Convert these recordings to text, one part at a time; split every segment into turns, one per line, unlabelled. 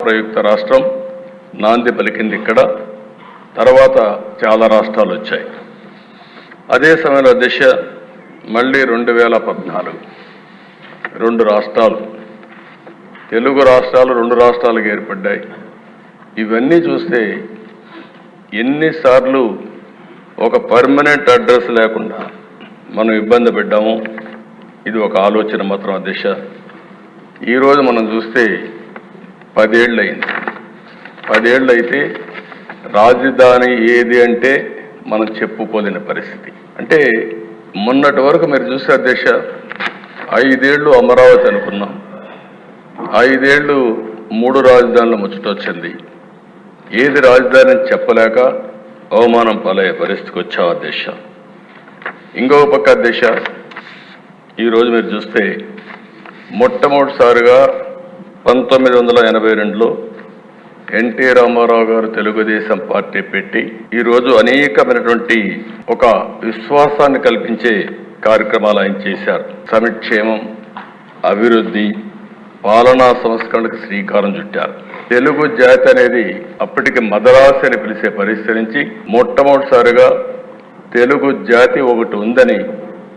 ప్రయుక్త రాష్ట్రం నాంది పలికింది ఇక్కడ. తర్వాత చాలా రాష్ట్రాలు వచ్చాయి. అదే సమయంలో దిశ మళ్ళీ 2014 2 రాష్ట్రాలు, తెలుగు రాష్ట్రాలు 2 రాష్ట్రాలుగా ఏర్పడ్డాయి. ఇవన్నీ చూస్తే ఎన్నిసార్లు ఒక పర్మనెంట్ అడ్రస్ లేకుండా మనం ఇబ్బంది పడ్డాము. ఇది ఒక ఆలోచన మాత్రం దిశ. ఈరోజు మనం చూస్తే 10 ఏళ్ళు అయింది. 10 ఏళ్ళు అయితే రాజధాని ఏది అంటే మనం చెప్పుకోలేని పరిస్థితి. అంటే మొన్నటి వరకు మీరు చూసే దిశ 5 ఏళ్ళు అమరావతి అనుకున్నాం, 5 ఏళ్ళు 3 రాజధానుల ముచ్చట వచ్చింది. ఏది రాజధాని అని చెప్పలేక అవమానం పాలయ్యే పరిస్థితికి వచ్చావు దిశ. ఇంకో పక్క దిశ ఈరోజు మీరు చూస్తే మొట్టమొదటిసారిగా 1982లో ఎన్టీ రామారావు గారు తెలుగుదేశం పార్టీ పెట్టి ఈరోజు అనేకమైనటువంటి ఒక విశ్వాసాన్ని కల్పించే కార్యక్రమాలు ఆయన చేశారు. సంక్షేమం, అభివృద్ధి, పాలనా సంస్కరణకు శ్రీకారం చుట్టారు. తెలుగు జాతి అనేది అప్పటికి మదరాసి అని పిలిచే పరిస్థితి నుంచి మొట్టమొదటిసారిగా తెలుగు జాతి ఒకటి ఉందని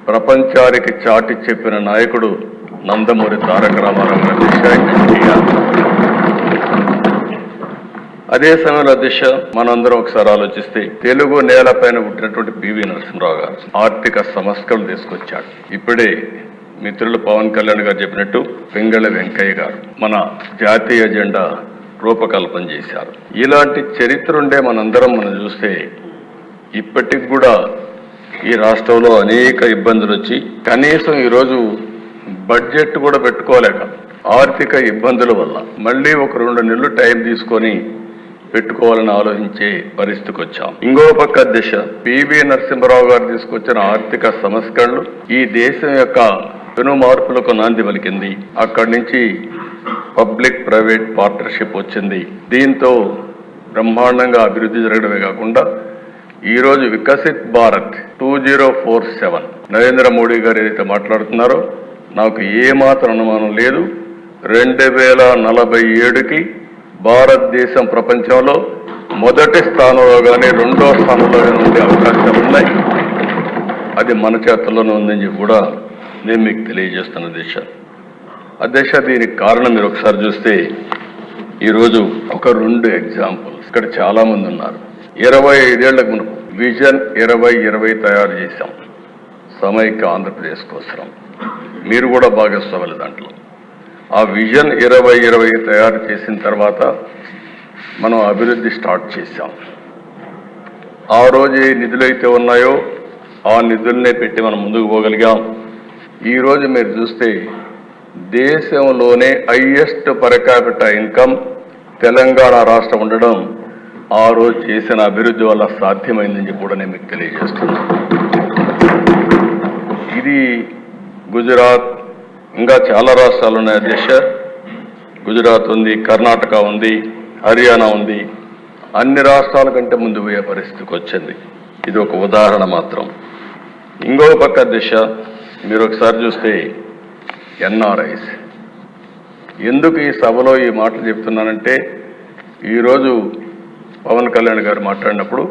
ప్రపంచానికి చాటి చెప్పిన నాయకుడు నందమూరి తారక రామారావు గారి దిశ. అదే సమయంలో దిశ మనందరం ఒకసారి ఆలోచిస్తే తెలుగు నేలపైన పుట్టినటువంటి పివి నరసింహరావు గారు ఆర్థిక సంస్కరణలు తీసుకొచ్చాడు. ఇప్పుడే మిత్రులు పవన్ కళ్యాణ్ గారు చెప్పినట్టు పింగళ వెంకయ్య గారు మన జాతీయ ఎజెండా రూపకల్పన చేశారు. ఇలాంటి చరిత్ర ఉండే మనం చూస్తే ఇప్పటికి కూడా ఈ రాష్ట్రంలో అనేక ఇబ్బందులు వచ్చి కనీసం ఈరోజు బడ్జెట్ కూడా పెట్టుకోలేక ఆర్థిక ఇబ్బందుల వల్ల మళ్ళీ ఒక 2 నెలలు టైం తీసుకొని పెట్టుకోవాలని ఆలోచించే పరిస్థితికి వచ్చాం. ఇంకో పక్క దిశ పివి నరసింహరావు గారు తీసుకొచ్చిన ఆర్థిక సంస్కరణలు ఈ దేశం యొక్క పెను మార్పులకు నాంది పలికింది. అక్కడి నుంచి పబ్లిక్ ప్రైవేట్ పార్ట్నర్షిప్ వచ్చింది. దీంతో బ్రహ్మాండంగా అభివృద్ధి జరగడమే కాకుండా ఈరోజు వికసిత్ భారత్ 2047 నరేంద్ర మోడీ గారు ఏదైతే మాట్లాడుతున్నారో నాకు ఏమాత్రం అనుమానం లేదు. 2047కి భారతదేశం ప్రపంచంలో మొదటి స్థానంలో కానీ 2వ స్థానంలో కానీ ఉండే అవకాశాలు ఉన్నాయి. అది మన చేతుల్లోనే ఉందని చెప్పి కూడా నేను మీకు తెలియజేస్తున్న దిశ. అధ్యక్ష, దీనికి కారణం మీరు ఒకసారి చూస్తే ఈరోజు ఒక 2 ఎగ్జాంపుల్స్ ఇక్కడ చాలా మంది ఉన్నారు. 25 ఏళ్లకు మునుపు విజన్ 2020 తయారు చేశాం సమైక్య ఆంధ్రప్రదేశ్ కోసం. మీరు కూడా భాగస్వాములు దాంట్లో. ఆ విజన్ 2020 తయారు చేసిన తర్వాత మనం అభివృద్ధి స్టార్ట్ చేశాం. ఆ రోజు ఏ నిధులు అయితే ఉన్నాయో ఆ నిధులనే పెట్టి మనం ముందుకు పోగలిగాం. ఈరోజు మీరు చూస్తే దేశంలోనే highest per capita income Telangana రాష్ట్రం ఉండడం ఆ రోజు చేసిన అభివృద్ధి వల్ల సాధ్యమైందని కూడా నేను మీకు తెలియజేస్తున్నాను. ఇది గుజరాత్, ఇంకా చాలా రాష్ట్రాలు ఉన్నాయి అధ్యక్ష. గుజరాత్ ఉంది, కర్ణాటక ఉంది, హర్యానా ఉంది. అన్ని రాష్ట్రాల కంటే ముందు పోయే పరిస్థితికి వచ్చింది. ఇది ఒక ఉదాహరణ మాత్రం. ఇంకో పక్క అధ్యక్ష మీరు ఒకసారి చూస్తే ఎన్ఆర్ఐస్. ఎందుకు ఈ సభలో ఈ మాటలు చెప్తున్నానంటే ఈరోజు పవన్ కళ్యాణ్ గారు మాట్లాడినప్పుడు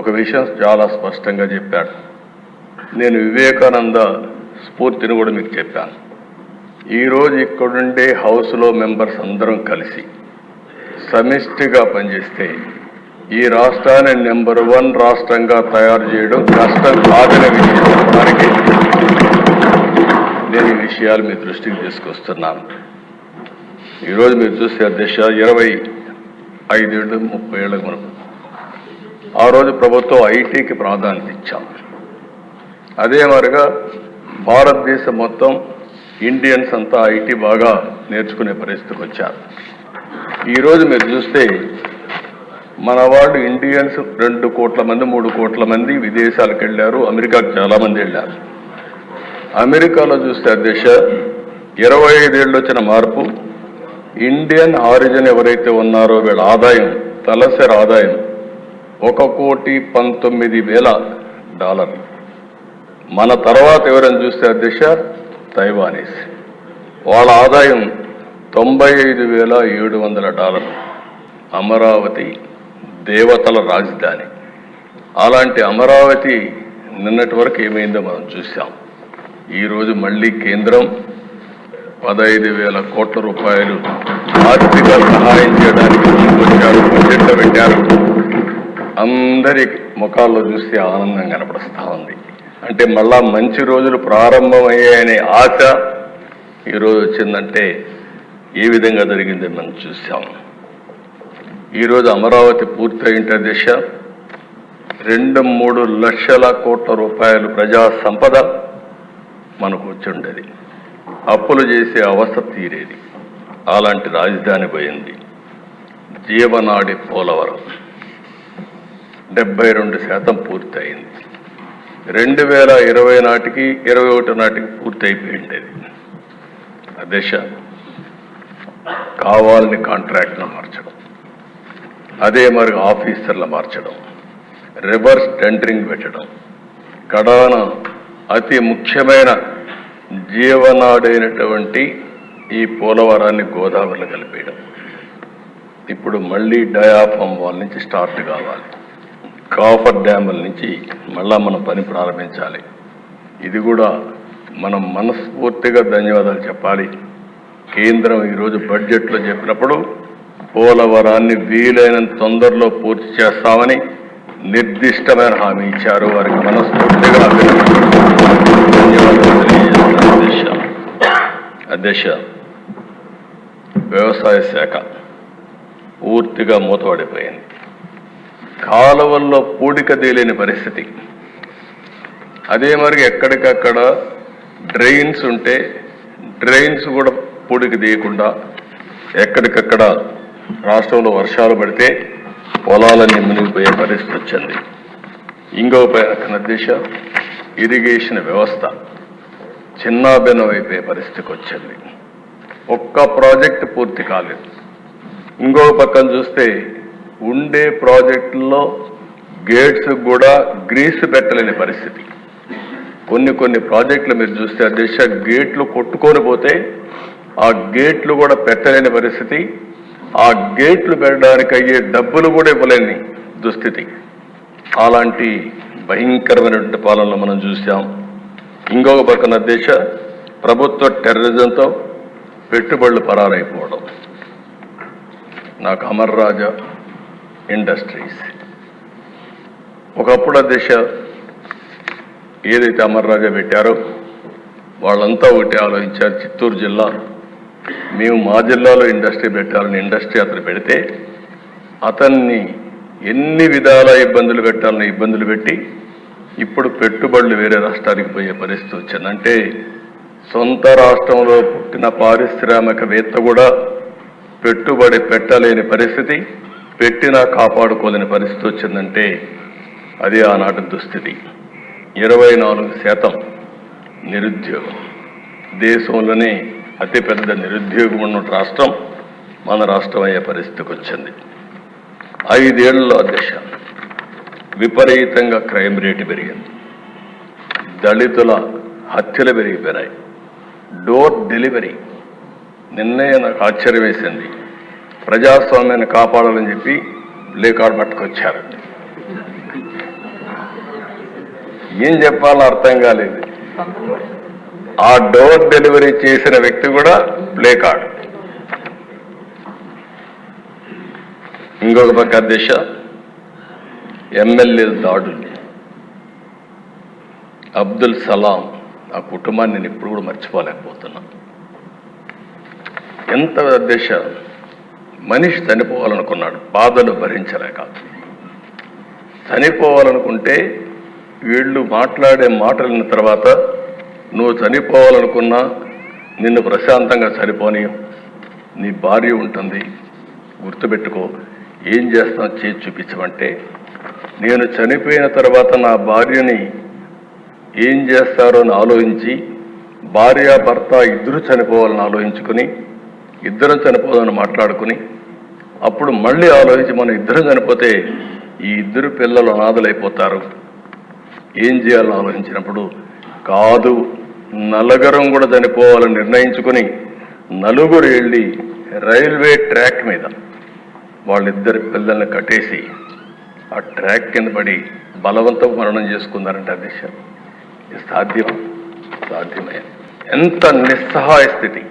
ఒక విషయం చాలా స్పష్టంగా చెప్పాడు. నేను వివేకానంద స్ఫూర్తిని కూడా మీకు చెప్పాను. ఈరోజు ఇక్కడుండే హౌస్లో మెంబర్స్ అందరం కలిసి సమిష్టిగా పనిచేస్తే ఈ రాష్ట్రాన్ని నెంబర్ 1 రాష్ట్రంగా తయారు చేయడం కష్టం కాదనే విషయం చెప్పడానికి నేను ఈ విషయాలు మీ దృష్టికి తీసుకొస్తున్నాను. ఈరోజు మీరు చూస్తే అధ్యక్ష 25 ఏళ్ళు 30 ఏళ్ళకు మనకు ఆ రోజు ప్రభుత్వం ఐటీకి ప్రాధాన్యత ఇచ్చాం. అదే మరిగా భారతదేశం మొత్తం ఇండియన్స్ అంతా ఐటీ బాగా నేర్చుకునే పరిస్థితికి వచ్చారు. ఈరోజు మీరు చూస్తే మన వాళ్ళు ఇండియన్స్ 2 కోట్ల మంది 3 కోట్ల మంది విదేశాలకు వెళ్ళారు. అమెరికాకు చాలామంది వెళ్ళారు. అమెరికాలో చూస్తే అధ్యక్ష 25 ఏళ్ళు వచ్చిన మార్పు, ఇండియన్ ఆరిజిన్ ఎవరైతే ఉన్నారో వీళ్ళ ఆదాయం, తలసరి ఆదాయం $1,19,000. మన తర్వాత ఎవరైనా చూస్తే అధ్యక్ష తైవానీస్, వాళ్ళ ఆదాయం $95,700 అమరావతి దేవతల రాజధాని. అలాంటి అమరావతి నిన్నటి వరకు ఏమైందో మనం చూసాం. ఈరోజు మళ్ళీ కేంద్రం 15,000 కోట్ల రూపాయలు ఆర్థిక సహాయం చేయడానికి ముందుకొచ్చారు, బడ్జెట్లో పెట్టారు. అందరి ముఖాల్లో చూస్తే ఆనందం కనపడుస్తూ ఉంది. అంటే మళ్ళా మంచి రోజులు ప్రారంభమయ్యాయనే ఆశ ఈరోజు వచ్చిందంటే ఏ విధంగా జరిగిందని మనం చూసాం. ఈరోజు అమరావతి పూర్తయింటే దిశ 2-3 లక్షల కోట్ల రూపాయలు ప్రజా సంపద మనకు వచ్చుండేది. అప్పులు చేసే అవస్థ తీరేది. అలాంటి రాజధాని పోయింది. జీవనాడి పోలవరం 72% పూర్తయింది. 2020 నాటికి 21 నాటికి పూర్తి అయిపోయింది. ఆ దిశ కావాలని కాంట్రాక్ట్ను మార్చడం, అదే మరి ఆఫీసర్లు మార్చడం, రివర్స్ టెండరింగ్ పెట్టడం, కడాన అతి ముఖ్యమైన జీవనాడైనటువంటి ఈ పోలవరాన్ని గోదావరిలో కలిపేయడం. ఇప్పుడు మళ్ళీ డయాఫామ్ వాల్ నుంచి స్టార్ట్ కావాలి. కాఫర్ డ్యాముల నుంచి మళ్ళా మనం పని ప్రారంభించాలి. ఇది కూడా మనం మనస్ఫూర్తిగా ధన్యవాదాలు చెప్పాలి. కేంద్రం ఈరోజు బడ్జెట్లో చెప్పినప్పుడు పోలవరాన్ని వీలైనంత తొందరలో పూర్తి చేస్తామని నిర్దిష్టమైన హామీ ఇచ్చారు. వారికి మనస్ఫూర్తిగా ధన్యవాదాలు తెలియజేస్తున్నారు. అధ్యక్ష, వ్యవసాయ శాఖ పూర్తిగా మూతపడిపోయింది. కాలువల్లో పూడిక తేలేని పరిస్థితి. అదే మరి ఎక్కడికక్కడ డ్రైన్స్ ఉంటే డ్రైన్స్ కూడా పూడిక తీయకుండా ఎక్కడికక్కడ రాష్ట్రంలో వర్షాలు పడితే పొలాలన్నీ మునిగిపోయే పరిస్థితి వచ్చింది. ఇంకో పైన దిశ ఇరిగేషన్ వ్యవస్థ చిన్నాభిన్నమైపోయే పరిస్థితికి వచ్చింది. ఒక్క ప్రాజెక్టు పూర్తి కాలేదు. ఇంకో పక్కన చూస్తే ఉండే ప్రాజెక్టుల్లో గేట్స్ కూడా గ్రీస్ పెట్టలేని పరిస్థితి. కొన్ని ప్రాజెక్టులు మీరు చూస్తే అధ్యక్ష గేట్లు కొట్టుకొని పోతే ఆ గేట్లు కూడా పెట్టలేని పరిస్థితి. ఆ గేట్లు పెట్టడానికి అయ్యే డబ్బులు కూడా ఇవ్వలేని దుస్థితి. అలాంటి భయంకరమైనటువంటి పాలనలో మనం చూసాం. ఇంకొక పక్కన దేశ ప్రభుత్వ టెర్రరిజంతో పెట్టుబడులు పరారైపోవడం. నాకు అమర్ రాజా ఇండస్ట్రీస్ ఒకప్పుడు దేశ ఏదైతే అమర్ రాజా పెట్టారో వాళ్ళంతా ఒకటి ఆలోచించారు. చిత్తూరు జిల్లా మేము మా జిల్లాలో ఇండస్ట్రీ పెట్టాలని ఇండస్ట్రీ అతను పెడితే అతన్ని ఎన్ని విధాల ఇబ్బందులు పెట్టాలని ఇబ్బందులు పెట్టి ఇప్పుడు పెట్టుబడులు వేరే రాష్ట్రానికి పోయే పరిస్థితి వచ్చింది. అంటే సొంత రాష్ట్రంలో పుట్టిన పారిశ్రామికవేత్త కూడా పెట్టుబడి పెట్టలేని పరిస్థితి, పెట్టినా కాపాడుకోలేని పరిస్థితి వచ్చిందంటే అది ఆనాటి దుస్థితి. 24% నిరుద్యోగం. దేశంలోనే అతిపెద్ద నిరుద్యోగం ఉన్న రాష్ట్రం మన రాష్ట్రం అయ్యే పరిస్థితికి వచ్చింది. 5 ఏళ్లలో దిశ విపరీతంగా క్రైమ్ రేటు పెరిగింది. దళితుల హత్యలు పెరిగిపోయినాయి. డోర్ డెలివరీ నిన్నే నాకు ఆశ్చర్యం వేసింది. ప్రజాస్వామ్యాన్ని కాపాడాలని చెప్పి లేకాడు పట్టుకొచ్చారు. ఏం చెప్పాలో అర్థం కాలేదు. ఆ డోర్ డెలివరీ చేసిన వ్యక్తి కూడా ప్లే కార్డ్. ఇంకొక పక్క దిశ ఎమ్మెల్యేల దాడులు. అబ్దుల్ సలాం ఆ కుటుంబాన్ని నేను ఇప్పుడు కూడా మర్చిపోలేకపోతున్నా. ఎంత దిశ మనిషి చనిపోవాలనుకున్నాడు, బాధలు భరించలేక. చనిపోవాలనుకుంటే వీళ్ళు మాట్లాడే మాటలిన తర్వాత నువ్వు చనిపోవాలనుకున్నా నిన్ను ప్రశాంతంగా చనిపోని నీ భార్య ఉంటుంది, గుర్తుపెట్టుకో, ఏం చేస్తాం చేసి చూపించమంటే నేను చనిపోయిన తర్వాత నా భార్యని ఏం చేస్తారో అని ఆలోచించి భార్యాభర్త ఇద్దరు చనిపోవాలని ఆలోచించుకుని ఇద్దరం చనిపోవాలని మాట్లాడుకుని అప్పుడు మళ్ళీ ఆలోచించి మనం ఇద్దరం చనిపోతే ఈ ఇద్దరు పిల్లలు అనాథలైపోతారు, ఏం చేయాలని ఆలోచించినప్పుడు కాదు నలుగురం కూడా చనిపోవాలని నిర్ణయించుకుని నలుగురు వెళ్ళి రైల్వే ట్రాక్ మీద వాళ్ళిద్దరి పిల్లల్ని కట్టేసి ఆ ట్రాక్ కింద పడి బలవంతం మరణం చేసుకున్నారంటే అధ్యక్ష ఇది సాధ్యమే. ఎంత నిస్సహాయ స్థితి.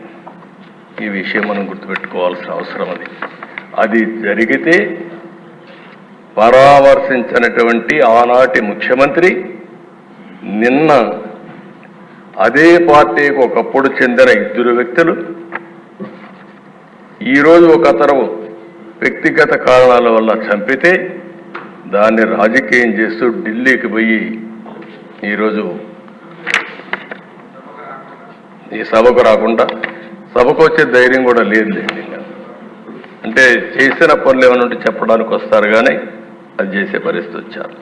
ఈ విషయం మనం గుర్తుపెట్టుకోవాల్సిన అవసరం అది జరిగితే పరామర్శించినటువంటి ఆనాటి ముఖ్యమంత్రి నిన్న అదే పార్టీకి ఒకప్పుడు చెందిన ఇద్దరు వ్యక్తులు ఈరోజు ఒక అతను వ్యక్తిగత కారణాల వల్ల చంపితే దాన్ని రాజకీయం చేస్తూ ఢిల్లీకి పోయి ఈరోజు ఈ సభకు రాకుండా సభకు వచ్చే ధైర్యం కూడా లేదు. అంటే చేసిన పనులు ఏమైనా ఉంటే చెప్పడానికి వస్తారు కానీ అది చేసే పరిస్థితి వచ్చారు.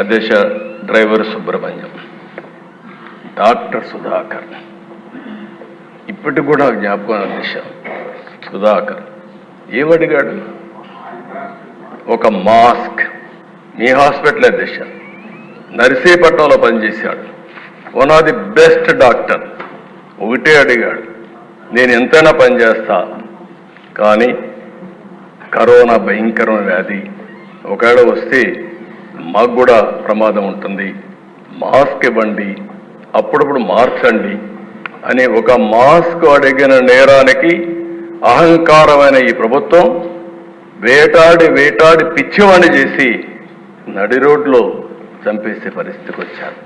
అధ్యక్ష డ్రైవర్ సుబ్రహ్మణ్యం, డాక్టర్ సుధాకర్ ఇప్పటికి కూడా జ్ఞాపకం. అధ్యక్ష సుధాకర్ ఏమడిగాడు? ఒక మాస్క్. మీ హాస్పిటల్ అధ్యక్ష నర్సీపట్నంలో పనిచేశాడు. One of the best doctor. ఒకటే అడిగాడు, నేను ఎంతైనా పనిచేస్తా కానీ కరోనా భయంకరమైన వ్యాధి, ఒకవేళ వస్తే మాకు కూడా ప్రమాదం ఉంటుంది, మాస్క్ ఇవ్వండి, అప్పుడప్పుడు మార్చండి అని ఒక మాస్క్ అడిగిన నేరానికి అహంకారమైన ఈ ప్రభుత్వం వేటాడి పిచ్చివాణి చేసి నడి రోడ్లో చంపేసే పరిస్థితికి వచ్చారు.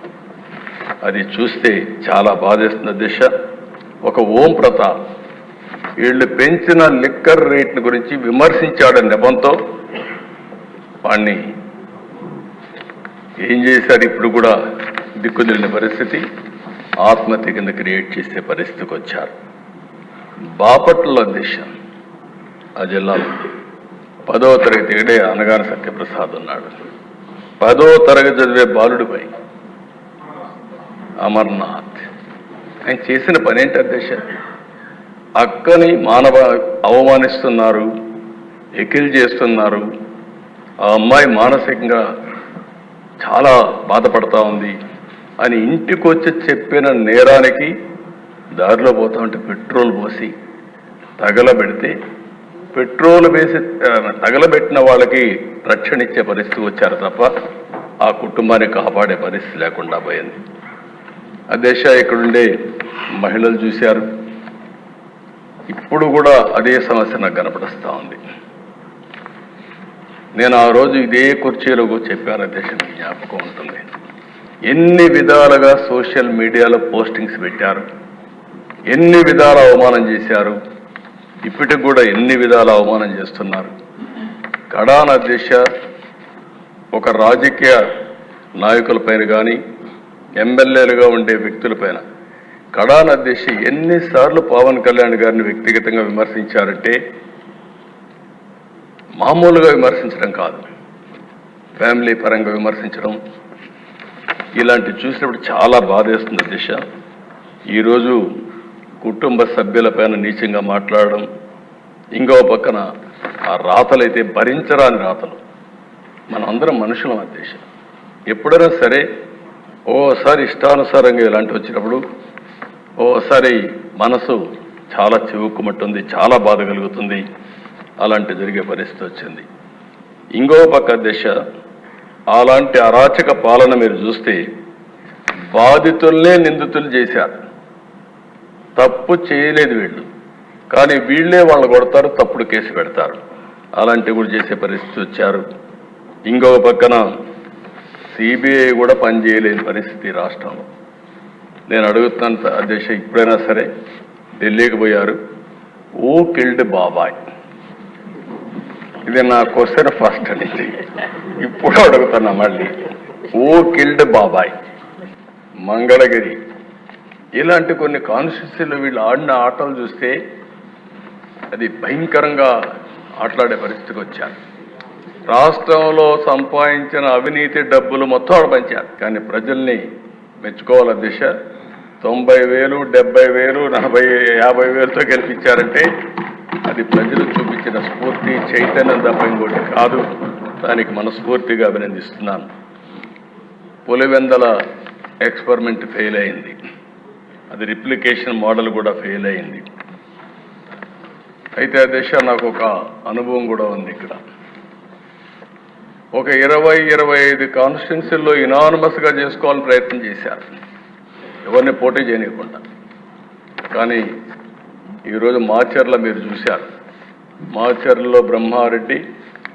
అది చూస్తే చాలా బాధేస్తుంది అధ్యక్ష. ఒక ఓం ప్రతాప్ వీళ్ళు పెంచిన లిక్కర్ రేట్ల గురించి విమర్శించాడని నెపంతో వాణ్ణి ఏం చేశారు? ఇప్పుడు కూడా దిక్కుదిలిన పరిస్థితి, ఆత్మహత్య కింద క్రియేట్ చేసే పరిస్థితికి వచ్చారు. బాపట్ల అధ్యక్ష ఆ జిల్లాలో 10వ తరగతి ఏడే అనగాని సత్యప్రసాద్ ఉన్నాడు. 10వ తరగతి చదివే బాలుడిపై అమర్నాథ్ ఆయన చేసిన పని ఏంటి అధ్యక్ష? అక్కని అవమానిస్తున్నారు, ఎకిల్ చేస్తున్నారు. ఆ అమ్మాయి మానసికంగా చాలా బాధపడతా ఉంది అని ఇంటికి వచ్చి చెప్పిన నేరానికి దారిలో పోతా ఉంటే పెట్రోల్ పోసి తగలబెడితే పెట్రోల్ వేసి తగలబెట్టిన వాళ్ళకి రక్షణ ఇచ్చే పరిస్థితి వచ్చారు తప్ప ఆ కుటుంబాన్ని కాపాడే పరిస్థితి లేకుండా పోయింది. అధ్యక్ష ఇక్కడుండే మహిళలు చూశారు, ఇప్పుడు కూడా అదే సమస్య నాకు కనపడుస్తూ ఉంది. నేను ఆ రోజు ఇదే కుర్చీలో చెప్పాను అధ్యక్ష, మీకు జ్ఞాపకం ఉంటుంది. ఎన్ని విధాలుగా సోషల్ మీడియాలో పోస్టింగ్స్ పెట్టారు, ఎన్ని విధాల అవమానం చేశారు, ఇప్పటికి కూడా ఎన్ని విధాల అవమానం చేస్తున్నారు. కడాన అధ్యక్ష ఒక రాజకీయ నాయకులపైన కానీ ఎమ్మెల్యేలుగా ఉండే వ్యక్తులపైన కడాన అధ్యక్ష ఎన్నిసార్లు పవన్ కళ్యాణ్ గారిని వ్యక్తిగతంగా విమర్శించారంటే మామూలుగా విమర్శించడం కాదు, ఫ్యామిలీ పరంగా విమర్శించడం, ఇలాంటివి చూసినప్పుడు చాలా బాధేస్తుంది అధ్యక్ష. ఈరోజు కుటుంబ సభ్యులపైన నీచంగా మాట్లాడడం, ఇంకో పక్కన ఆ రాతలైతే భరించరాని రాతలు. మనం అందరం మనుషులం అధ్యక్ష. ఎప్పుడైనా సరే ఓసారి ఇష్టానుసారంగా ఇలాంటి వచ్చినప్పుడు ఓసారి మనసు చాలా చివుక్కుమంటుంది, చాలా బాధ కలుగుతుంది. అలాంటి జరిగే పరిస్థితి వచ్చింది. ఇంకో పక్క అధ్యక్ష అలాంటి అరాచక పాలన మీరు చూస్తే బాధితుల్నే నిందితులు చేశారు. తప్పు చేయలేదు వీళ్ళు, కానీ వీళ్ళే వాళ్ళని కొడతారు, తప్పుడు కేసు పెడతారు. అలాంటివి కూడా చేసే పరిస్థితి వచ్చారు. ఇంకొక పక్కన సిబిఐ కూడా పనిచేయలేని పరిస్థితి రాష్ట్రంలో. నేను అడుగుతున్నాను అధ్యక్ష, ఇప్పుడైనా సరే ఢిల్లీకి పోయారు, ఓ కిల్డ్ బాబాయ్, ఇది నా క్వశ్చన్ ఫస్ట్ నుంచి ఇప్పుడు అడుగుతున్నా మళ్ళీ. ఓ కిల్డ్ బాబాయ్, మంగళగిరి ఇలాంటి కొన్ని కాన్స్టిట్యూన్సీలు వీళ్ళు ఆడిన ఆటలు చూస్తే అది భయంకరంగా ఆటలాడే పరిస్థితికి వచ్చారు. రాష్ట్రంలో సంపాదించిన అవినీతి డబ్బులు మొత్తం ఆడ పంచారు. కానీ ప్రజల్ని మెచ్చుకోవాలి అధ్యక్ష. 90,000, 70,000, 40,000, 50,000తో గెలిపించారంటే అది ప్రజలు చూపించిన స్ఫూర్తి, చైతన్యం తప్ప ఇంకోటి కాదు. దానికి మనస్ఫూర్తిగా అభినందిస్తున్నాను. పులివెందల ఎక్స్పెరిమెంట్ ఫెయిల్ అయింది. అది రిప్లికేషన్ మోడల్ కూడా ఫెయిల్ అయింది. అయితే అధ్యక్ష నాకు ఒక అనుభవం కూడా ఉంది. ఇక్కడ ఒక 20-25 కాన్స్టిట్యున్సీల్లో యునానిమస్గా చేసుకోవాలని ప్రయత్నం చేశారు, ఎవరిని పోటీ చేయనీయకుండా. కానీ ఈరోజు మాచర్ల మీరు చూశారు, మాచర్లలో బ్రహ్మారెడ్డి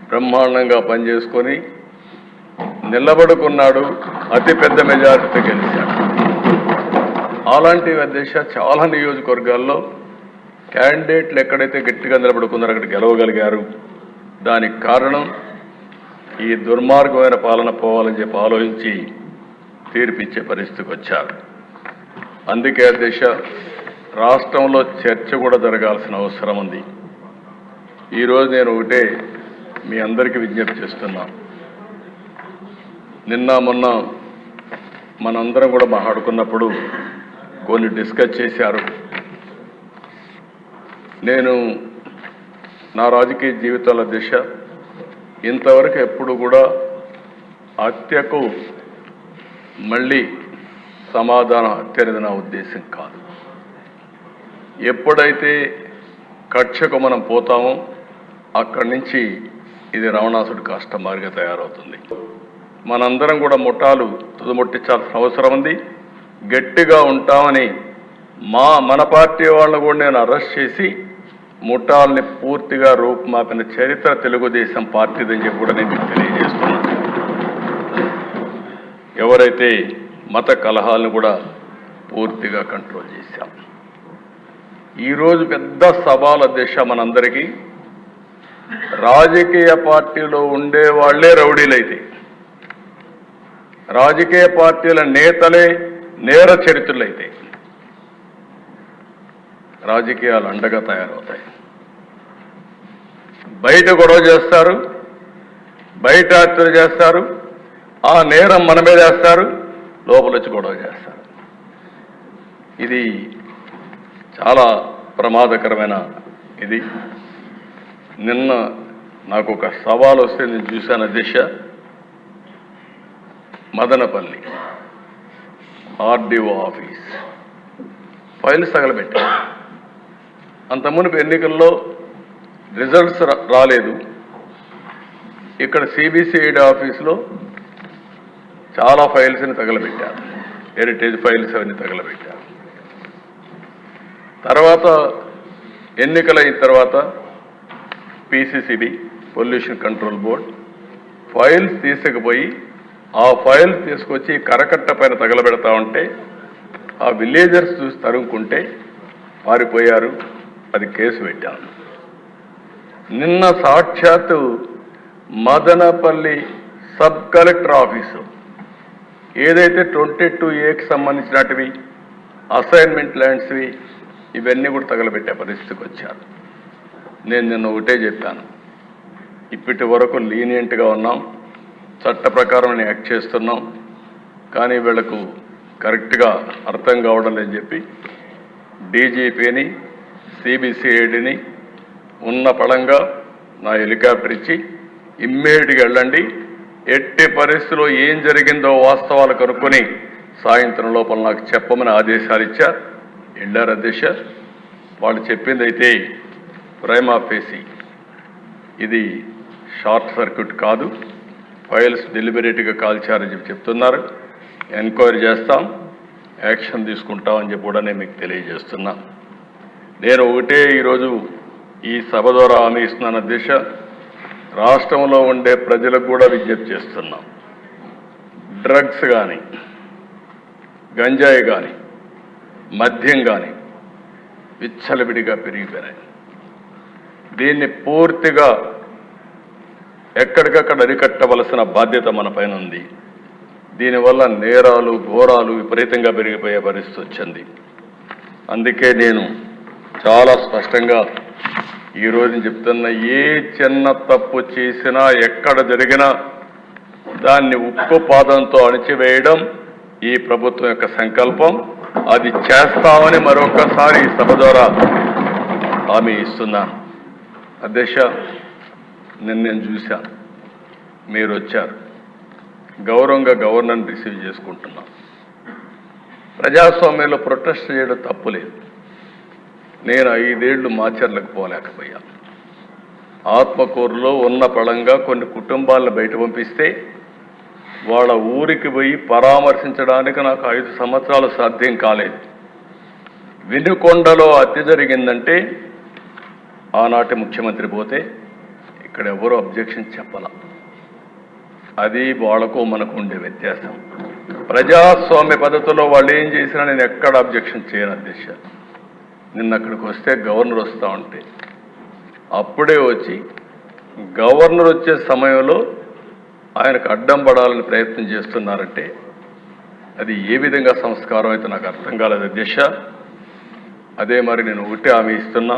బ్రహ్మాండంగా పనిచేసుకొని నిలబడుకున్నాడు, అతిపెద్ద మెజారిటీతో గెలిచాడు. అలాంటి అధ్యక్ష చాలా నియోజకవర్గాల్లో క్యాండిడేట్లు ఎక్కడైతే గట్టిగా నిలబడుకున్నారో అక్కడ గెలవగలిగారు. దానికి కారణం ఈ దుర్మార్గమైన పాలన పోవాలని చెప్పి ఆలోచించి తీర్పిచ్చే పరిస్థితికి వచ్చారు. అందుకే అధ్యక్ష రాష్ట్రంలో చర్చ కూడా జరగాల్సిన అవసరం ఉంది. ఈరోజు నేను ఒకటే మీ అందరికీ విజ్ఞప్తి చేస్తున్నాను. నిన్న మొన్న మనందరం కూడా మాట్లాడుకున్నప్పుడు కొన్ని డిస్కస్ చేశారు. నేను నా రాజకీయ జీవితాల దిశ ఇంతవరకు ఎప్పుడు కూడా హత్యకు మళ్ళీ సమాధానం హత్య అనేది నా ఉద్దేశం కాదు. ఎప్పుడైతే కక్షకు మనం పోతామో అక్కడి నుంచి ఇది రావణాసుడి కష్టమారిగా తయారవుతుంది. మనందరం కూడా ముఠాలు తుదముట్టించాల్సిన అవసరం ఉంది. గట్టిగా ఉంటామని మన పార్టీ వాళ్ళని కూడా నేను అరెస్ట్ చేసి ముఠాలని పూర్తిగా రూపుమాపిన చరిత్ర తెలుగుదేశం పార్టీదని చెప్పి కూడా నేను మీకు తెలియజేస్తున్నాను. ఎవరైతే మత కలహాలను కూడా పూర్తిగా కంట్రోల్ చేశాం. ఈరోజు పెద్ద సవాల్ అధ్యక్ష మనందరికీ, రాజకీయ పార్టీలో ఉండే వాళ్లే రౌడీలైతే, రాజకీయ పార్టీల నేతలే నేర చరిత్రలైతే రాజకీయాలు అండగా తయారవుతాయి. బయట గొడవ చేస్తారు, బయట హత్యలు చేస్తారు, ఆ నేరం మన మీద వేస్తారు, లోపల వచ్చి గొడవ చేస్తారు. ఇది చాలా ప్రమాదకరమైన ఇది. నిన్న నాకు ఒక సవాల్ వస్తే నేను చూశాను అధ్యక్ష, మదనపల్లి ఆర్డీఓ ఆఫీస్ ఫైల్స్ తగలబెట్టారు. అంత మునుపు ఎన్నికల్లో రిజల్ట్స్ రాలేదు. ఇక్కడ సిబిసిఐడి ఆఫీస్లో చాలా ఫైల్స్ని తగలబెట్టారు, హెరిటేజ్ ఫైల్స్ అవన్నీ తగలబెట్టారు. తర్వాత ఎన్నికలైన తర్వాత పిసిసిబి పొల్యూషన్ కంట్రోల్ బోర్డ్ ఫైల్స్ తీసుకుపోయి ఆ ఫైల్స్ తీసుకొచ్చి కరకట్ట పైన తగలబెడతా ఉంటే ఆ విలేజర్స్ చూసి తరుముకుంటే పారిపోయారు. అది కేసు పెట్టాను. నిన్న సాక్షాత్తు మదనపల్లి సబ్ కలెక్టర్ ఆఫీసు ఏదైతే 22A సంబంధించినటివి అసైన్మెంట్ ల్యాండ్స్వి ఇవన్నీ కూడా తగలబెట్టే పరిస్థితికి వచ్చారు. నేను నిన్న ఒకటే చెప్పాను, ఇప్పటి వరకు లీనియంట్గా ఉన్నాం, చట్ట ప్రకారం యాక్ట్ చేస్తున్నాం, కానీ వీళ్లకు కరెక్ట్గా అర్థం కావడం లేదని చెప్పి డీజీపీని సిబిసిఐడిని ఉన్న పడంగా నా హెలికాప్టర్ ఇచ్చి ఇమ్మీడియట్గా వెళ్ళండి, ఎట్టి పరిస్థితుల్లో ఏం జరిగిందో వాస్తవాలు కనుక్కొని సాయంత్రం లోపల నాకు చెప్పమని ఆదేశాలు ఇచ్చారు. వెళ్ళారు అధ్యక్ష. వాళ్ళు చెప్పింది అయితే ప్రైమా ఫేసి ఇది షార్ట్ సర్క్యూట్ కాదు, ఫైల్స్ డెలిబరేట్గా కాల్చారని చెప్పి చెప్తున్నారు. ఎంక్వైరీ చేస్తాం, యాక్షన్ తీసుకుంటామని చెప్పి కూడా నేను మీకు తెలియజేస్తున్నా. నేను ఒకటే ఈరోజు ఈ సభ ద్వారా హామీ ఇస్తున్నాను అధ్యక్ష, రాష్ట్రంలో ఉండే ప్రజలకు కూడా విజ్ఞప్తి చేస్తున్నాం. డ్రగ్స్ కానీ, గంజాయి కానీ, మద్యం కానీ విచ్చలవిడిగా పెరిగిపోయినాయి. దీన్ని పూర్తిగా ఎక్కడికక్కడ అరికట్టవలసిన బాధ్యత మన పైన ఉంది. దీనివల్ల నేరాలు ఘోరాలు విపరీతంగా పెరిగిపోయే పరిస్థితి వచ్చింది. అందుకే నేను చాలా స్పష్టంగా ఈరోజు చెప్తున్నా, ఏ చిన్న తప్పు చేసినా ఎక్కడ జరిగినా దాన్ని ఉక్కు పాదంతో అణిచివేయడం ఈ ప్రభుత్వం యొక్క సంకల్పం. అది చేస్తామని మరొకసారి ఈ సభ ద్వారా హామీ ఇస్తున్నాను. అధ్యక్ష, నేను చూశాను, మీరు వచ్చారు, గౌరవంగా గవర్నర్ని రిసీవ్ చేసుకుంటున్నాం. ప్రజాస్వామ్యంలో ప్రొటెస్ట్ చేయడం తప్పులేదు. నేను 5 ఏళ్లు మాచర్లకు పోలేకపోయాను. ఆత్మకూరులో ఉన్న పళంగా కొన్ని కుటుంబాలను బయట పంపిస్తే వాళ్ళ ఊరికి పోయి పరామర్శించడానికి నాకు 5 సంవత్సరాలు సాధ్యం కాలేదు. వినుకొండలో హత్య జరిగిందంటే ఆనాటి ముఖ్యమంత్రి పోతే ఇక్కడ ఎవరూ అబ్జెక్షన్ చెప్పాల. అది వాళ్లకు మనకు ఉండే వ్యత్యాసం. ప్రజాస్వామ్య పద్ధతిలో వాళ్ళు ఏం చేసినా నేను ఎక్కడ అబ్జెక్షన్ చేయను అధ్యక్ష. నిన్న అక్కడికి వస్తే గవర్నర్ వస్తూ ఉంటే అప్పుడే వచ్చి గవర్నర్ వచ్చే సమయంలో ఆయనకు అడ్డం పడాలని ప్రయత్నం చేస్తున్నారంటే అది ఏ విధంగా సంస్కారం అయితే నాకు అర్థం కాలేదు అధ్యక్ష. అదే మరి నేను ఒకటే హామీ ఇస్తున్నా,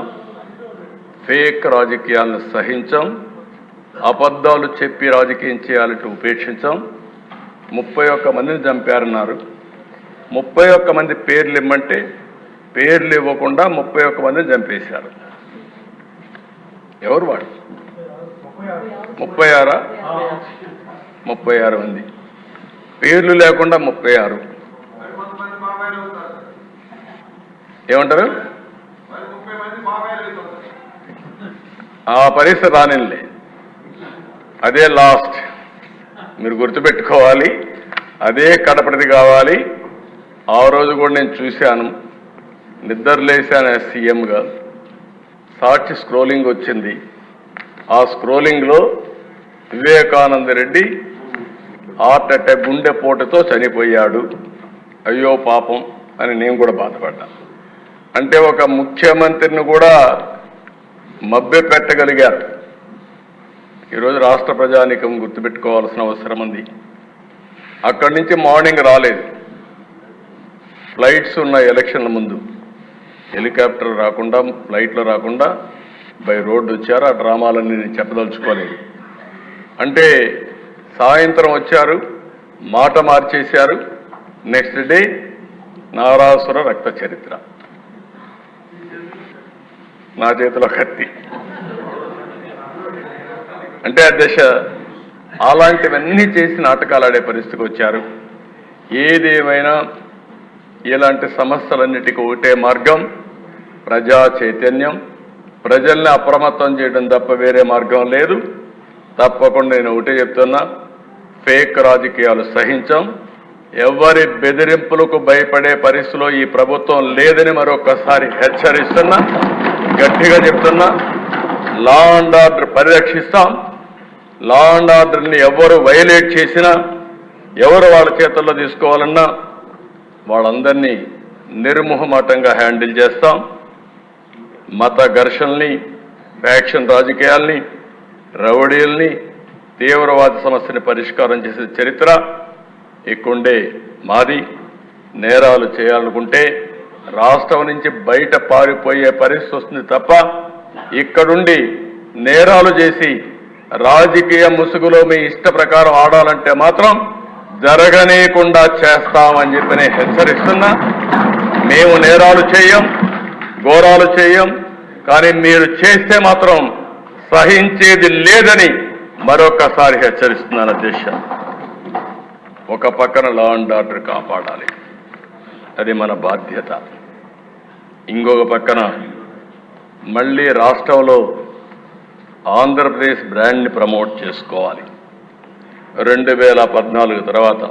ఫేక్ రాజకీయాలను సహించాం, అబద్ధాలు చెప్పి రాజకీయం చేయాలంటే ఉపేక్షించాం. 31 మందిని చంపారన్నారు. 31 మంది పేర్లు ఇమ్మంటే పేర్లు ఇవ్వకుండా 31 మందిని చంపేశారు. ఎవరు వాడు? 36 మంది పేర్లు లేకుండా 36. ఏమంటారు? ఆ పరిస్థితి రానిలే, అదే లాస్ట్. మీరు గుర్తుపెట్టుకోవాలి, అదే కడపటిది కావాలి. ఆ రోజు కూడా నేను చూశాను, నిద్రలేశాను సీఎంగా. సాక్షి స్క్రోలింగ్ వచ్చింది. ఆ స్క్రోలింగ్లో వివేకానంద రెడ్డి హార్ట్ అటాక్ గుండెపోటుతో చనిపోయాడు, అయ్యో పాపం అని నేను కూడా బాధపడ్డా. అంటే ఒక ముఖ్యమంత్రిని కూడా మభ్య పెట్టగలిగారు. ఈరోజు రాష్ట్ర ప్రజానీకం గుర్తుపెట్టుకోవాల్సిన అవసరం ఉంది. అక్కడి నుంచి మార్నింగ్ రాలేదు, ఫ్లైట్స్ ఉన్న ఎలక్షన్ల ముందు హెలికాప్టర్ రాకుండా ఫ్లైట్లో రాకుండా బై రోడ్డు వచ్చారు. ఆ డ్రామాలన్నీ నేను చెప్పదలుచుకోలేదు. అంటే సాయంత్రం వచ్చారు, మాట మార్చేశారు. నెక్స్ట్ డే నారాసుర రక్త చరిత్ర, నా చేతిలో కత్తి. అంటే అధ్యక్ష అలాంటివన్నీ చేసి నాటకాలు ఆడే పరిస్థితికి వచ్చారు. ఏదేమైనా ఇలాంటి సమస్యలన్నిటికీ ఒకటే మార్గం, ప్రజా చైతన్యం, ప్రజల్ని అప్రమత్తం చేయడం తప్ప వేరే మార్గం లేదు. తప్పకుండా నేను ఒకటే చెప్తున్నా, ఫేక్ రాజకీయాలు సహించాం. ఎవరి బెదిరింపులకు భయపడే పరిస్థితిలో ఈ ప్రభుత్వం లేదని మరొకసారి హెచ్చరిస్తున్నా, గట్టిగా చెప్తున్నా. లా అండ్ ఆర్డర్ పరిరక్షిస్తాం. లా అండ్ ఆర్డర్ని ఎవరు వైలేట్ చేసినా, ఎవరు వాళ్ళ చేతుల్లో తీసుకోవాలన్నా వాళ్ళందరినీ నిర్మోహమాటంగా హ్యాండిల్ చేస్తాం. మత ఘర్షణల్ని, ఫ్యాక్షన్ రాజకీయాల్ని, రౌడీల్ని, తీవ్రవాద సమస్యని పరిష్కారం చేసే చరిత్ర ఇక్కడే మాది. నేరాలు చేయాలనుకుంటే రాష్ట్రం నుంచి బయట పారిపోయే పరిస్థితి వస్తుంది తప్ప ఇక్కడుండి నేరాలు చేసి రాజకీయ ముసుగులో మీ ఇష్ట ప్రకారం ఆడాలంటే మాత్రం జరగనీయకుండా చేస్తామని చెప్పి నేను హెచ్చరిస్తున్నా. మేము నేరాలు చేయం, ఘోరాలు చేయం, కానీ మీరు చేస్తే మాత్రం సహించేది లేదని మరొకసారి హెచ్చరిస్తున్నాను అధ్యక్ష. ఒక పక్కన లా అండ్ ఆర్డర్ కాపాడాలి, అది మన బాధ్యత. ఇంకొక పక్కన మళ్ళీ రాష్ట్రంలో ఆంధ్రప్రదేశ్ బ్రాండ్ని ప్రమోట్ చేసుకోవాలి. 2014 తర్వాత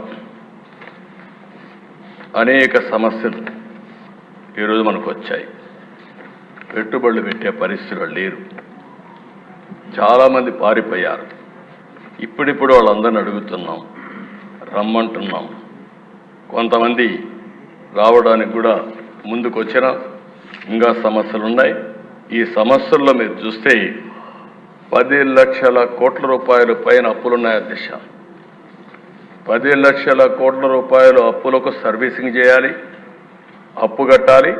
అనేక సమస్యలు ఈరోజు మనకు వచ్చాయి. పెట్టుబడులు పెట్టే పరిస్థితులు లేరు, చాలామంది పారిపోయారు. ఇప్పుడిప్పుడు వాళ్ళందరిని అడుగుతున్నాం, రమ్మంటున్నాం. కొంతమంది రావడానికి కూడా ముందుకు వచ్చినా ఇంకా సమస్యలు ఉన్నాయి. ఈ సమస్యల్లో మీరు చూస్తే 10 లక్షల కోట్ల రూపాయలు పైన అప్పులున్నాయి అధ్యక్ష. 10 లక్షల కోట్ల రూపాయలు అప్పులకు సర్వీసింగ్ చేయాలి, అప్పు కట్టాలి,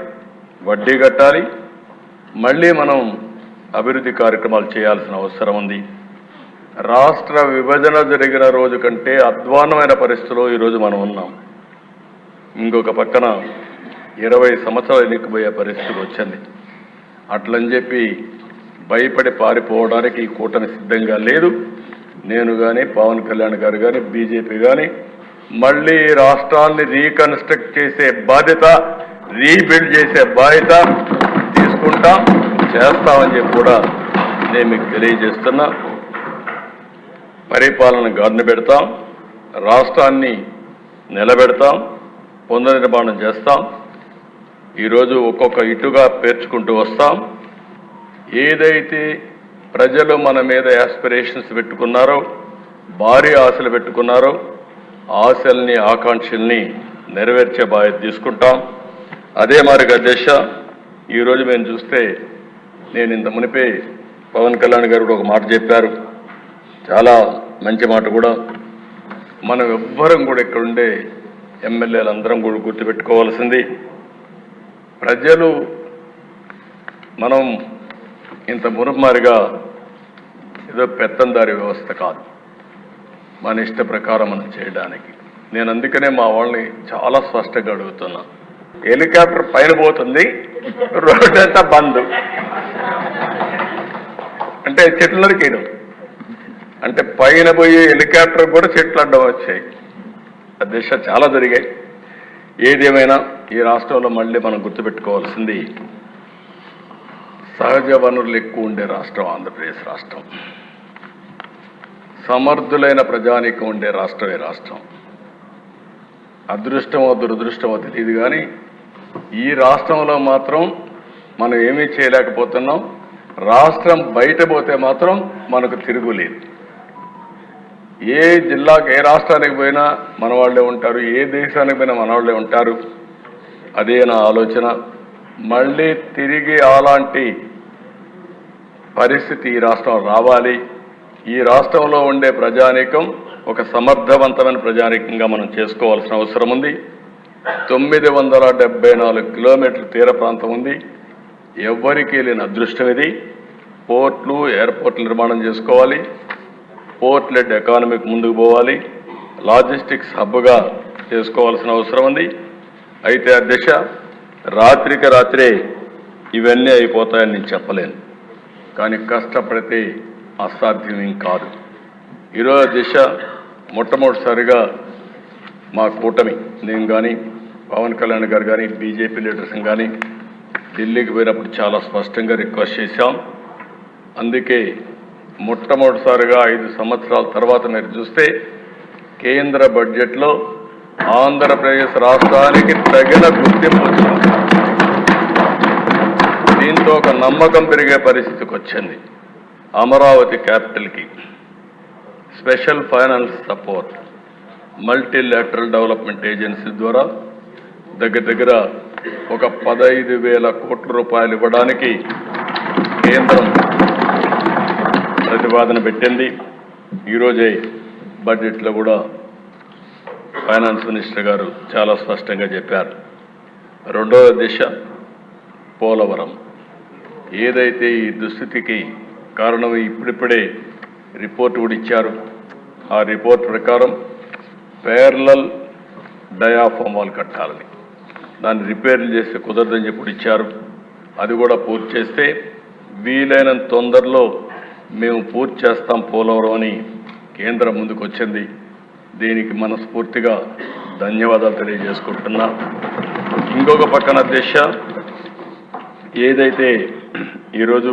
వడ్డీ కట్టాలి. మళ్ళీ మనం అభివృద్ధి కార్యక్రమాలు చేయాల్సిన అవసరం ఉంది. రాష్ట్ర విభజన జరిగిన రోజు కంటే అధ్వాన్నమైన పరిస్థితిలో ఈరోజు మనం ఉన్నాం. ఇంకొక పక్కన 20 సంవత్సరాలు ఎన్నికపోయే పరిస్థితి వచ్చింది. అట్లని చెప్పి భయపడి పారిపోవడానికి ఈ కూటమి సిద్ధంగా లేదు. నేను కానీ, పవన్ కళ్యాణ్ గారు కానీ, బీజేపీ కానీ మళ్ళీ రాష్ట్రాన్ని రీకన్స్ట్రక్ట్ చేసే బాధ్యత, రీబిల్డ్ చేసే బాధ్యత తీసుకుంటాం, చేస్తామని చెప్పి కూడా నేను మీకు తెలియజేస్తున్నా. పరిపాలన గాడిన పెడతాం, రాష్ట్రాన్ని నిలబెడతాం, పునర్నిర్మాణం చేస్తాం. ఈరోజు ఒక్కొక్క ఇటుగా పేర్చుకుంటూ వస్తాం. ఏదైతే ప్రజలు మన మీద యాస్పిరేషన్స్ పెట్టుకున్నారో, భారీ ఆశలు పెట్టుకున్నారో, ఆశల్ని ఆకాంక్షల్ని నెరవేర్చే బాధ్యత తీసుకుంటాం. అదే మాదిరిగా అధ్యక్ష, ఈరోజు మేము చూస్తే నేను ఇంత మునిపే పవన్ కళ్యాణ్ గారు కూడా ఒక మాట చెప్పారు, చాలా మంచి మాట కూడా. మనం ఎవ్వరం కూడా ఇక్కడుండే ఎమ్మెల్యేలు అందరం కూడా గుర్తుపెట్టుకోవాల్సింది, ప్రజలు మనం ఇంత మురుమారిగా ఏదో పెత్తందారి వ్యవస్థ కాదు, మన ఇష్ట ప్రకారం మనం చేయడానికి. నేను అందుకనే మా వాళ్ళని చాలా స్పష్టంగా అడుగుతున్నా, హెలికాప్టర్ పైన పోతుంది, రోడ్డు అంతా బంద్ అంటే చెట్లు నరికేయడం, అంటే పైన పోయి హెలికాప్టర్ కూడా చెట్లు అడ్డం వచ్చాయి. ఆ దిశ చాలా జరిగాయి. ఏదేమైనా ఈ రాష్ట్రంలో మళ్ళీ మనం గుర్తుపెట్టుకోవాల్సింది, సహజ వనరులు ఎక్కువ ఉండే రాష్ట్రం ఆంధ్రప్రదేశ్ రాష్ట్రం. సమర్థులైన ప్రజానీకం ఉండే రాష్ట్రమే రాష్ట్రం. అదృష్టమో దురదృష్టమో తెలియదు కానీ ఈ రాష్ట్రంలో మాత్రం మనం ఏమీ చేయలేకపోతున్నాం. రాష్ట్రం బయట పోతే మాత్రం మనకు తిరుగులేదు. ఏ జిల్లాకు, ఏ రాష్ట్రానికి పోయినా మన వాళ్ళే ఉంటారు, ఏ దేశానికి పోయినా మన వాళ్ళే ఉంటారు. అదే నా ఆలోచన. మళ్ళీ తిరిగి అలాంటి పరిస్థితి ఈ రాష్ట్రం రావాలి. ఈ రాష్ట్రంలో ఉండే ప్రజానీకం ఒక సమర్థవంతమైన ప్రజానీకంగా మనం చేసుకోవాల్సిన అవసరం ఉంది. 974 కిలోమీటర్ల తీర ప్రాంతం ఉంది. ఎవ్వరికీ లేని అదృష్టం ఇది. పోర్ట్లు, ఎయిర్పోర్ట్లు నిర్మాణం చేసుకోవాలి, పోర్ట్ లెడ్ ఎకానమీకి ముందుకు పోవాలి, లాజిస్టిక్స్ హబ్గా చేసుకోవాల్సిన అవసరం ఉంది. అయితే ఆ దిశ రాత్రికి రాత్రే ఇవన్నీ అయిపోతాయని నేను చెప్పలేను, కానీ కష్టపడితే అసాధ్యం కాదు. ఈరోజు దిశ మొట్టమొదటిసారిగా మా కూటమి, నేను కానీ పవన్ కళ్యాణ్ గారు కానీ బీజేపీ లీడర్స్ కానీ ఢిల్లీకి పోయినప్పుడు చాలా స్పష్టంగా రిక్వెస్ట్ చేశాం. అందుకే మొట్టమొదటిసారిగా 5 సంవత్సరాల తర్వాత మీరు చూస్తే కేంద్ర బడ్జెట్లో ఆంధ్రప్రదేశ్ రాష్ట్రానికి తగిన గుర్తింపు వచ్చింది. దీంతో ఒక నమ్మకం పెరిగే పరిస్థితికి వచ్చింది. అమరావతి క్యాపిటల్కి special finance support, multilateral development agency ద్వారా దగ్గర ఒక 15,000 కోట్ల రూపాయలు ఇవ్వడానికి కేంద్రం ప్రతిపాదన పెట్టింది. ఈరోజే బడ్జెట్లో కూడా ఫైనాన్స్ మినిస్టర్ గారు చాలా స్పష్టంగా చెప్పారు. రెండవ దిశ పోలవరం. ఏదైతే ఈ దుస్థితికి కారణం ఇప్పుడిప్పుడే రిపోర్ట్ కూడా ఇచ్చారు. ఆ రిపోర్ట్ ప్రకారం ప్యారలల్ డయాఫామ్ వాల్ కట్టాలని, దాన్ని రిపేర్లు చేస్తే కుదరదని చెప్పి ఇచ్చారు. అది కూడా పూర్తి చేస్తే వీలైనంత తొందరలో మేము పూర్తి చేస్తాం పోలవరం అని కేంద్రం ముందుకు వచ్చింది. దీనికి మనస్ఫూర్తిగా ధన్యవాదాలు తెలియజేసుకుంటున్నా. ఇంకొక పక్కన దిశ ఏదైతే ఈరోజు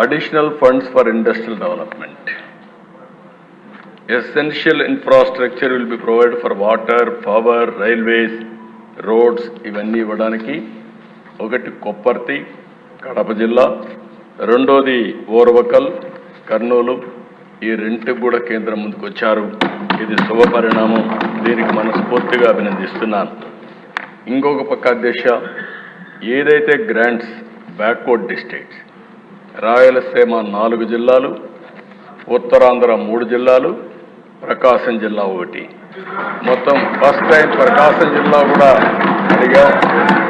additional funds for industrial development, essential infrastructure will be provide for water, power, railways, roads, ఇవన్నీ ఇవ్వడానికి ఒకటి కొప్పర్తి కడప జిల్లా, రెండోది ఓర్వకల్ కర్నూలు, ఈ రెండుకి కూడా కేంద్రం ముందుకు వచ్చారు. ఇది శుభ పరిణామం. దీనికి మనస్ఫూర్తిగా అభినందిస్తున్నాను. ఇంకొక పక్క అధ్యక్ష, ఏదైతే గ్రాంట్స్ బ్యాక్వర్డ్ డిస్ట్రిక్ట్స్, రాయలసీమ 4 జిల్లాలు, ఉత్తరాంధ్ర 3 జిల్లాలు, ప్రకాశం జిల్లా 1, మొత్తం ఫస్ట్ టైం ప్రకాశం జిల్లా కూడా అడిగా.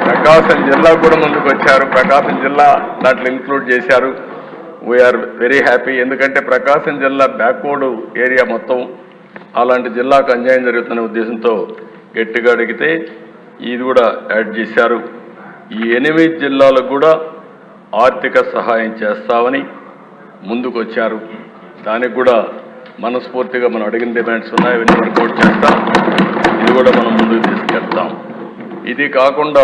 ప్రకాశం జిల్లా కూడా ముందుకు వచ్చారు. ప్రకాశం జిల్లా దాంట్లో ఇంక్లూడ్ చేశారు. We are very happy. ఎందుకంటే ప్రకాశం జిల్లా బ్యాక్వర్డ్ ఏరియా మొత్తం, అలాంటి జిల్లాకు అన్యాయం జరుగుతున్న ఉద్దేశంతో గట్టిగా అడిగితే ఇది కూడా యాడ్ చేశారు. ఈ 8 జిల్లాలకు కూడా ఆర్థిక సహాయం చేస్తామని ముందుకు వచ్చారు. దానికి కూడా మనస్ఫూర్తిగా మనం అడిగిన డిమాండ్స్ ఉన్నాయి, అవన్నీ వర్కౌట్ చేస్తాం. ఇది కూడా మనం ముందుకు తీసుకెళ్తాం. ఇది కాకుండా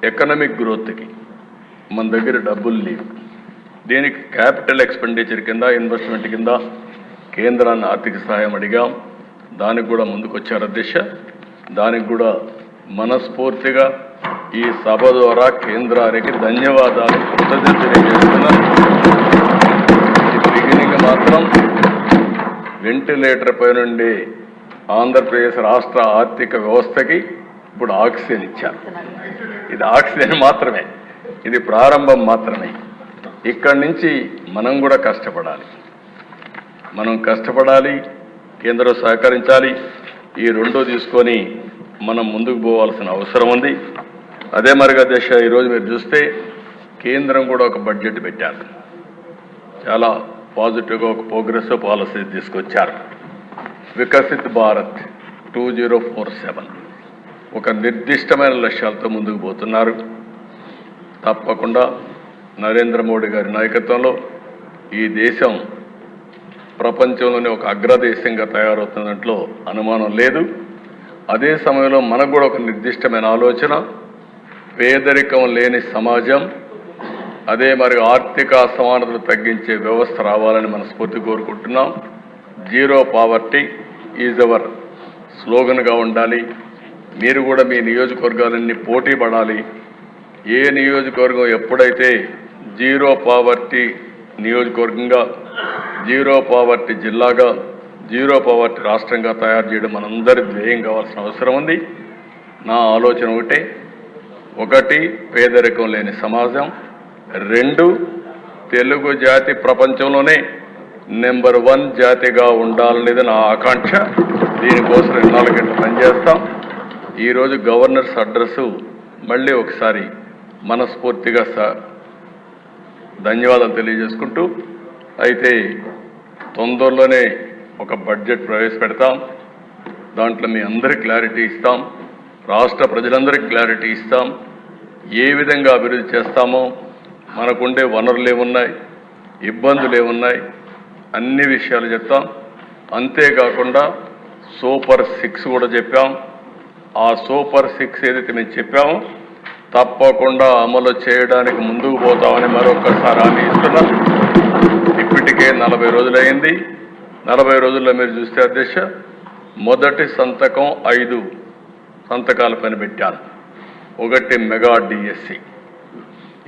ఎకనామిక్ గ్రోత్కి మన దగ్గర డబ్బులు లేవు. దీనికి క్యాపిటల్ ఎక్స్పెండిచర్ కింద, ఇన్వెస్ట్మెంట్ కింద కేంద్రాన్ని ఆర్థిక సహాయం అడిగాం. దానికి కూడా ముందుకు వచ్చారు అధ్యక్ష. దానికి కూడా మనస్ఫూర్తిగా ఈ సభ ద్వారా కేంద్రానికి ధన్యవాదాలు, కృతజ్ఞతలు తెలియజేస్తున్నాను. బిగినింగ్ మాత్రం వెంటిలేటర్ పై నుండి ఆంధ్రప్రదేశ్ రాష్ట్ర ఆర్థిక వ్యవస్థకి ఇప్పుడు ఆక్సిజన్ ఇచ్చారు. ఇది ఆక్సిజన్ మాత్రమే, ఇది ప్రారంభం మాత్రమే. ఇక్కడి నుంచి మనం కూడా కష్టపడాలి, కేంద్రం సహకరించాలి. ఈ రెండో తీసుకొని మనం ముందుకు పోవాల్సిన అవసరం ఉంది. అదే మరిగా దేశ ఈరోజు మీరు చూస్తే కేంద్రం కూడా ఒక బడ్జెట్ పెట్టారు, చాలా పాజిటివ్గా ఒక ప్రోగ్రెసివ్ పాలసీ తీసుకొచ్చారు. వికసిత్ భారత్ 2047 ఒక నిర్దిష్టమైన లక్ష్యాలతో ముందుకు పోతున్నారు. తప్పకుండా నరేంద్ర మోడీ గారి నాయకత్వంలో ఈ దేశం ప్రపంచంలోనే ఒక అగ్రదేశంగా తయారవుతున్న దాంట్లో అనుమానం లేదు. అదే సమయంలో మనకు కూడా ఒక నిర్దిష్టమైన ఆలోచన, పేదరికం లేని సమాజం, అదే మరి ఆర్థిక అసమానతలు తగ్గించే వ్యవస్థ రావాలని మనస్ఫూర్తి కోరుకుంటున్నాం. జీరో పావర్టీ ఈజ్ అవర్ స్లోగన్గా ఉండాలి. మీరు కూడా మీ నియోజకవర్గాలన్నీ పోటీ పడాలి. ఏ నియోజకవర్గం ఎప్పుడైతే జీరో పావర్టీ నియోజకవర్గంగా, జీరో పావర్టీ జిల్లాగా, జీరో పావర్టీ రాష్ట్రంగా తయారు చేయడం మనందరి ధ్యేయం కావాల్సిన అవసరం ఉంది. నా ఆలోచన ఒకటి పేదరికం లేని సమాజం, 2 తెలుగు జాతి ప్రపంచంలోనే నెంబర్ 1 జాతిగా ఉండాలనేది నా ఆకాంక్ష. దీనికోసం 24 గంటలు పనిచేస్తాం. ఈరోజు గవర్నర్స్ అడ్రస్ మళ్ళీ ఒకసారి మనస్ఫూర్తిగా ధన్యవాదాలు తెలియజేసుకుంటూ, అయితే తొందరలోనే ఒక బడ్జెట్ ప్రవేశపెడతాం. దాంట్లో మీ అందరికీ క్లారిటీ ఇస్తాం, రాష్ట్ర ప్రజలందరికీ క్లారిటీ ఇస్తాం. ఏ విధంగా అభివృద్ధి చేస్తామో, మనకుండే వనరులు ఏమున్నాయి, ఇబ్బందులు ఏమున్నాయి, అన్ని విషయాలు చెప్తాం. అంతేకాకుండా సూపర్ 6 కూడా చెప్పాం. ఆ సూపర్ 6 ఏదైతే మేము చెప్పామో తప్పకుండా అమలు చేయడానికి ముందుకు పోతామని మరొకసారి హామీ ఇస్తున్నాం. ఇప్పటికే 40 రోజులైంది. 40 రోజుల్లో మీరు చూస్తే అధ్యక్ష, మొదటి సంతకం 5 సంతకాల పైన పెట్టాను. ఒకటి మెగా డిఎస్సి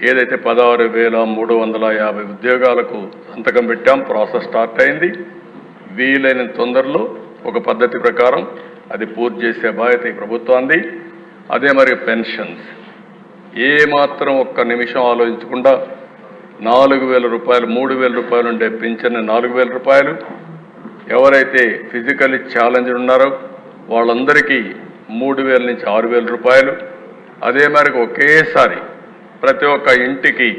ఏదైతే 16,350 ఉద్యోగాలకు సంతకం పెట్టాం, ప్రాసెస్ స్టార్ట్ అయింది. వీలైన తొందరలో ఒక పద్ధతి ప్రకారం అది పూర్తి చేసే బాధ్యత ఈ ప్రభుత్వాన్ని. అదే మరి పెన్షన్స్ ఏమాత్రం ఒక్క నిమిషం ఆలోచించకుండా 4,000 రూపాయలు, 3,000 రూపాయలు ఉండే పింఛన్ 4,000 రూపాయలు. ఎవరైతే ఫిజికల్లీ ఛాలెంజ్డ్ ఉన్నారో వాళ్ళందరికీ 3,000 నుంచి 6,000 రూపాయలు. అదే మరి ఒకేసారి ప్రతి ఒక్క ఇంటికి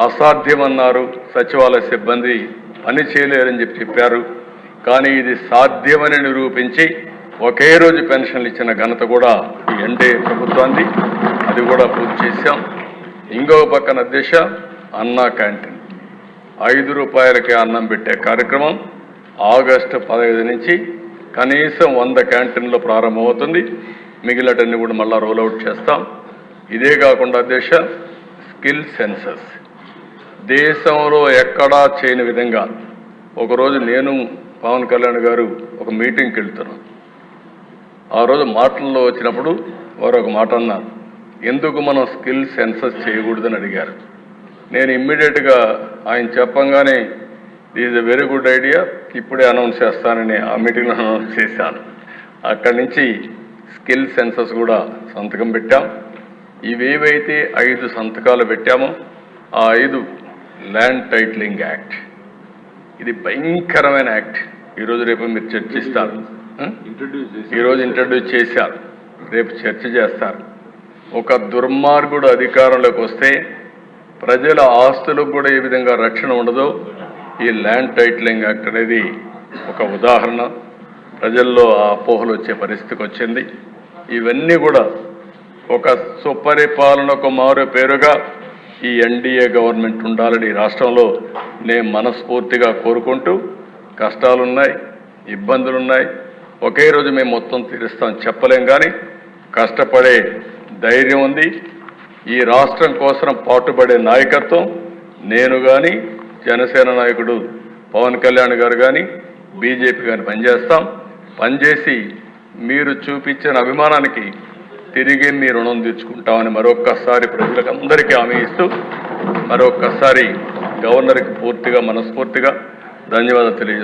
అసాధ్యమన్నారు సచివాలయ సిబ్బంది, పని చేయలేరని చెప్పారు. కానీ ఇది సాధ్యమని నిరూపించి ఒకే రోజు పెన్షన్లు ఇచ్చిన ఘనత కూడా ఈ ఎన్డీఏ ప్రభుత్వాన్ని. అది కూడా పూర్తి చేశాం. ఇంకొక పక్కన అధ్యక్ష, అన్నా క్యాంటీన్ 5 రూపాయలకే అన్నం పెట్టే కార్యక్రమం ఆగస్టు 15 నుంచి కనీసం 100 క్యాంటీన్లో ప్రారంభమవుతుంది. మిగిలినటన్ని కూడా మళ్ళీ రోల్అవుట్ చేస్తాం. ఇదే కాకుండా అధ్యక్ష, స్కిల్ సెన్సస్ దేశంలో ఎక్కడా చేయని విధంగా ఒకరోజు నేను పవన్ కళ్యాణ్ గారు ఒక మీటింగ్కి వెళ్తున్నాను. ఆ రోజు మాటల్లో వచ్చినప్పుడు వారు ఒక మాట అన్నారు, ఎందుకు మనం స్కిల్ సెన్సస్ చేయకూడదని అడిగారు. నేను ఇమ్మీడియట్గా ఆయన చెప్పంగానే is a very good idea, ఇప్పుడే అనౌన్స్ చేస్తానని ఆ మీటింగ్లో అనౌన్స్ చేశాను. అక్కడి నుంచి స్కిల్ సెన్సస్ కూడా సంతకం పెట్టాం. ఇవేవైతే 5 సంతకాలు పెట్టామో ఆ 5 ల్యాండ్ టైటిలింగ్ యాక్ట్, ఇది భయంకరమైన యాక్ట్. ఈరోజు రేపు మీరు చర్చిస్తారు, ఈరోజు ఇంట్రడ్యూస్ చేశారు, రేపు చర్చ చేస్తారు. ఒక దుర్మార్గుడు అధికారంలోకి వస్తే ప్రజల ఆస్తులకు కూడా ఏ విధంగా రక్షణ ఉండదో ఈ ల్యాండ్ టైటిలింగ్ యాక్ట్ అనేది ఒక ఉదాహరణ. ప్రజల్లో ఆ అపోహలు వచ్చే పరిస్థితికి వచ్చింది. ఇవన్నీ కూడా ఒక సుపరిపాలనకు మారు పేరుగా ఈ ఎన్డీఏ గవర్నమెంట్ ఉండాలని రాష్ట్రంలో నేను మనస్ఫూర్తిగా కోరుకుంటూ కష్టాలున్నాయి, ఇబ్బందులున్నాయి. ఒకే రోజు మేము మొత్తం తీరుస్తాం చెప్పలేం, కానీ కష్టపడే ధైర్యం ఉంది. ఈ రాష్ట్రం కోసం పాటుపడే నాయకత్వం నేను కానీ, జనసేన నాయకుడు పవన్ కళ్యాణ్ గారు కానీ, బీజేపీ కానీ పనిచేసి మీరు చూపించిన అభిమానానికి తిరిగి మీ రుణం తీర్చుకుంటామని మరొక్కసారి ప్రజలకు అందరికీ హామీ ఇస్తూ మరొక్కసారి గవర్నర్కి పూర్తిగా మనస్ఫూర్తిగా ధన్యవాదాలు తెలియజేస్తున్నాను.